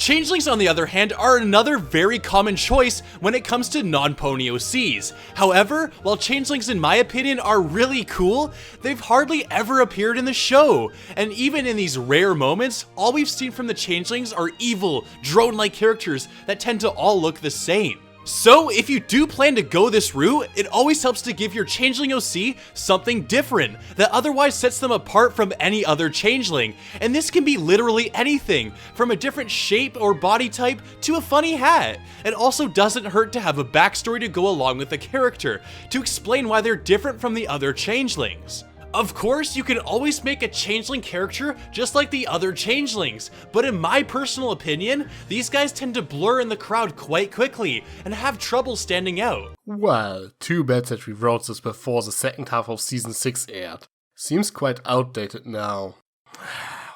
Changelings, on the other hand, are another very common choice when it comes to non-pony OCs. However, while changelings in my opinion are really cool, they've hardly ever appeared in the show. And even in these rare moments, all we've seen from the changelings are evil, drone-like characters that tend to all look the same. So if you do plan to go this route, it always helps to give your Changeling OC something different that otherwise sets them apart from any other changeling. And this can be literally anything, from a different shape or body type to a funny hat. It also doesn't hurt to have a backstory to go along with the character, to explain why they're different from the other changelings. Of course, you can always make a changeling character just like the other changelings, but in my personal opinion, these guys tend to blur in the crowd quite quickly and have trouble standing out. Well, too bad that we wrote this before the second half of Season 6 aired. Seems quite outdated now.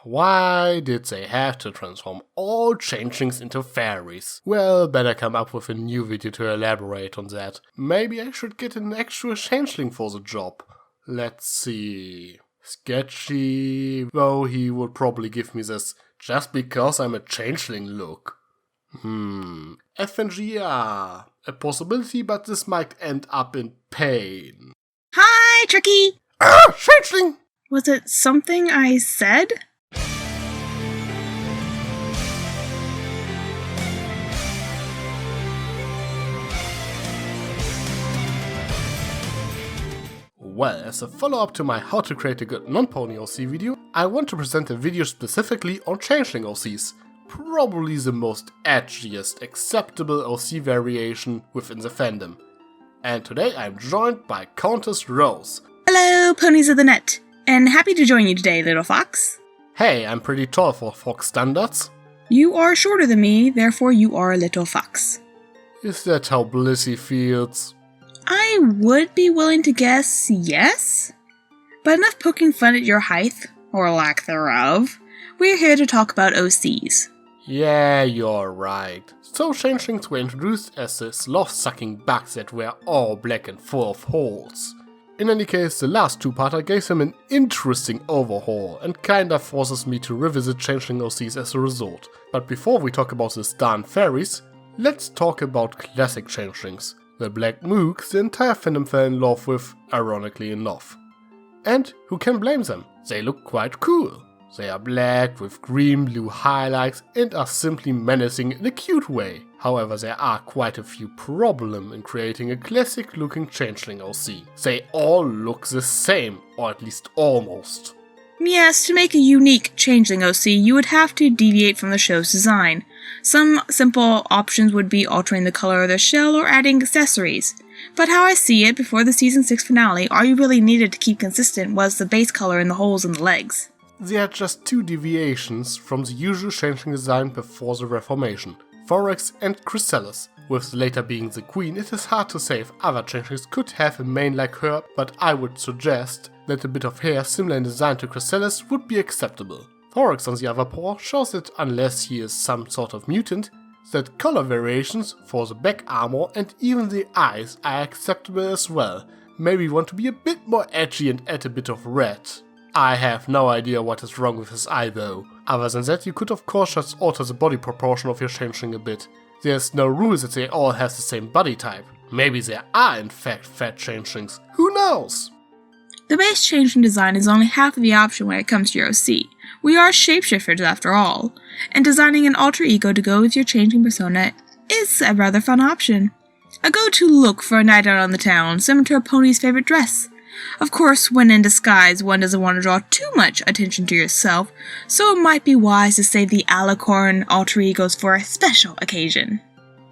Why did they have to transform all changelings into fairies? Well, better come up with a new video to elaborate on that. Maybe I should get an actual changeling for the job. Let's see. Sketchy, though he would probably give me this just because I'm a changeling look. FNGR. A possibility, but this might end up in pain. Hi, Tricky! Changeling! Was it something I said? Well, as a follow-up to my how to create a good non-pony OC video, I want to present a video specifically on Changeling OCs. Probably the most edgiest acceptable OC variation within the fandom. And today I'm joined by Countess Rose. Hello, ponies of the net, and happy to join you today, little fox. Hey, I'm pretty tall for fox standards. You are shorter than me, therefore you are a little fox. Is that how Blissey feels? I would be willing to guess yes, but enough poking fun at your height, or lack thereof. We're here to talk about OCs. Yeah, you're right. So changelings were introduced as the sloth-sucking bugs that were all black and full of holes. In any case, the last two-parter gave them an interesting overhaul and kinda forces me to revisit changeling OCs as a result. But before we talk about the darn fairies, let's talk about classic changelings. The black mooks the entire fandom fell in love with, ironically enough. And who can blame them? They look quite cool. They are black with green-blue highlights and are simply menacing in a cute way. However, there are quite a few problems in creating a classic-looking changeling OC. They all look the same, or at least almost. Yes, to make a unique changeling OC, you would have to deviate from the show's design. Some simple options would be altering the color of their shell or adding accessories. But how I see it, before the Season 6 finale, all you really needed to keep consistent was the base color and the holes in the legs. They are just two deviations from the usual changeling design before the Reformation, Thorax and Chrysalis. With the later being the queen, it is hard to say if other changelings could have a mane like her, but I would suggest that a bit of hair similar in design to Chrysalis would be acceptable. Thorax, on the other paw, shows that unless he is some sort of mutant, that color variations for the back armor and even the eyes are acceptable as well. Maybe want to be a bit more edgy and add a bit of red. I have no idea what is wrong with his eye though. Other than that, you could of course just alter the body proportion of your changeling a bit. There's no rule that they all have the same body type. Maybe there are in fact fat changelings. Who knows? The base changeling design is only half of the option when it comes to your OC. We are shapeshifters after all, and designing an alter ego to go with your changing persona is a rather fun option. A go-to look for a night out on the town, similar to a pony's favorite dress. Of course, when in disguise, one doesn't want to draw too much attention to yourself, so it might be wise to save the alicorn alter egos for a special occasion.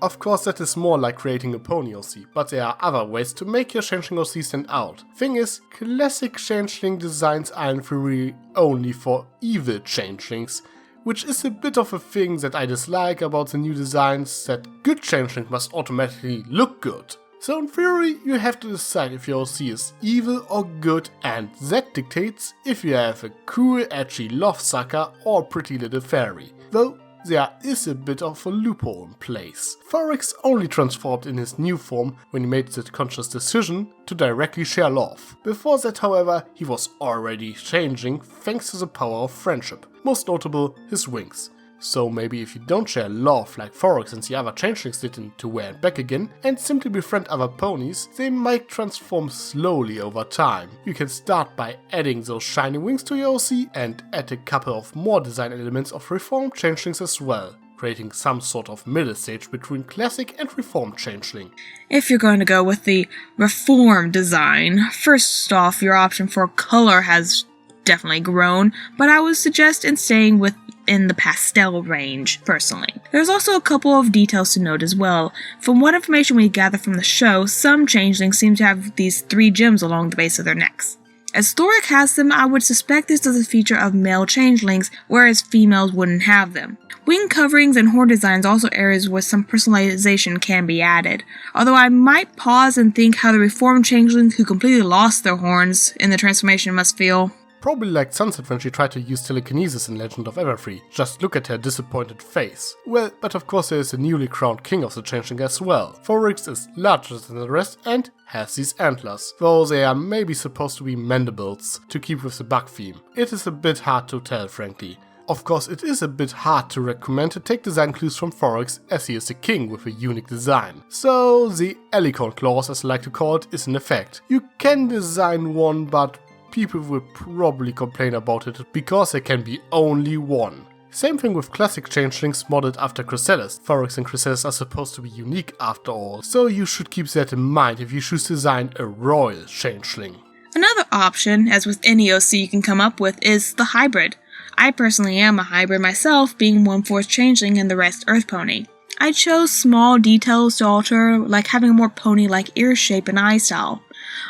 Of course, that is more like creating a pony OC, but there are other ways to make your changeling OC stand out. Thing is, classic changeling designs are in theory only for evil changelings, which is a bit of a thing that I dislike about the new designs, that good changeling must automatically look good. So in theory, you have to decide if your OC is evil or good, and that dictates if you have a cool, edgy love sucker or pretty little fairy. Though there is a bit of a loophole in place. Thorax only transformed in his new form when he made the conscious decision to directly share love. Before that, however, he was already changing thanks to the power of friendship, most notable his wings. So maybe if you don't share love like Forex and the other changelings did into Where and Back Again, and simply befriend other ponies, they might transform slowly over time. You can start by adding those shiny wings to your OC and add a couple of more design elements of reformed changelings as well, creating some sort of middle stage between classic and reformed changeling. If you're going to go with the reformed design, first off, your option for color has definitely grown, but I would suggest staying within the pastel range, personally. There's also a couple of details to note as well. From what information we gather from the show, some changelings seem to have these 3 gems along the base of their necks. As Thoric has them, I would suspect this is a feature of male changelings, whereas females wouldn't have them. Wing coverings and horn designs are also areas where some personalization can be added, although I might pause and think how the reformed changelings who completely lost their horns in the transformation must feel. Probably like Sunset when she tried to use telekinesis in Legend of Everfree. Just look at her disappointed face. Well, but of course there is a newly crowned king of the changeling as well. Forex is larger than the rest and has these antlers, though they are maybe supposed to be mandibles to keep with the bug theme. It is a bit hard to tell, frankly. Of course, it is a bit hard to recommend to take design clues from Forex, as he is a king with a unique design. So the Alicorn clause, as I like to call it, is in effect. You can design one, but people will probably complain about it because there can be only one. Same thing with classic changelings modeled after Chrysalis. Forex and Chrysalis are supposed to be unique after all, so you should keep that in mind if you choose to design a royal changeling. Another option, as with any OC you can come up with, is the hybrid. I personally am a hybrid myself, being 1/4 changeling and the rest earth pony. I chose small details to alter, like having a more pony-like ear shape and eye style.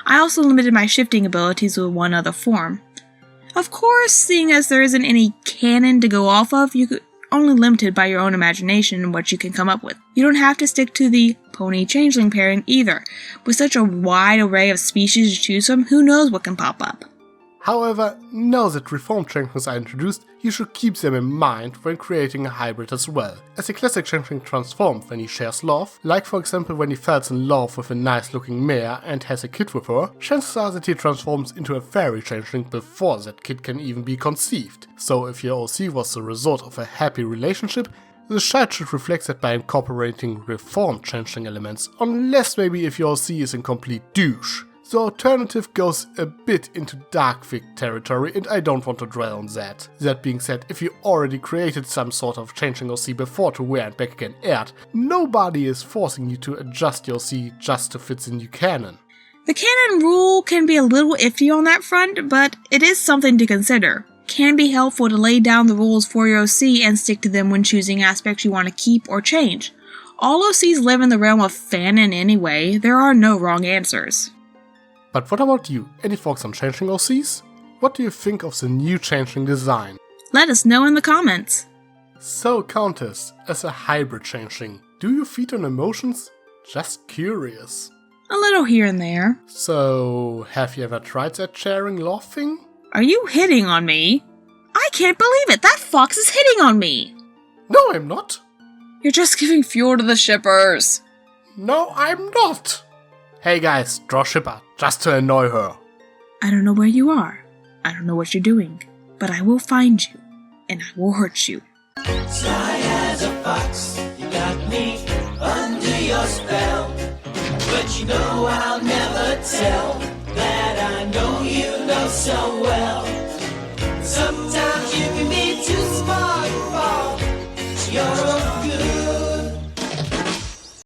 I also limited my shifting abilities with one other form. Of course, seeing as there isn't any canon to go off of, you're only limited by your own imagination and what you can come up with. You don't have to stick to the pony-changeling pairing either. With such a wide array of species to choose from, who knows what can pop up. However, now that reformed changelings are introduced, you should keep them in mind when creating a hybrid as well. As a classic changeling transforms when he shares love, like for example when he falls in love with a nice looking mare and has a kid with her, chances are that he transforms into a fairy changeling before that kid can even be conceived. So if your OC was the result of a happy relationship, the child should reflect that by incorporating reformed changeling elements, unless maybe if your OC is in complete douche. The alternative goes a bit into dark fic territory and I don't want to dwell on that. That being said, if you already created some sort of changeling OC before To Where and Back Again aired, nobody is forcing you to adjust your OC just to fit the new canon. The canon rule can be a little iffy on that front, but it is something to consider. Can be helpful to lay down the rules for your OC and stick to them when choosing aspects you want to keep or change. All OCs live in the realm of fanon anyway, there are no wrong answers. But what about you? Any thoughts on changeling OCs? What do you think of the new changeling design? Let us know in the comments. So Countess, as a hybrid changeling, do you feed on emotions? Just curious. A little here and there. So, have you ever tried that sharing love thing? Are you hitting on me? I can't believe it! That fox is hitting on me! No, I'm not. You're just giving fuel to the shippers. No, I'm not. Hey guys, draw shipper, just to annoy her. I don't know where you are. I don't know what you're doing. But I will find you. And I will hurt you. Sly as a fox, you got me under your spell. But you know I'll never tell that I know you know so well. Sometimes you can be too smart to fall. You're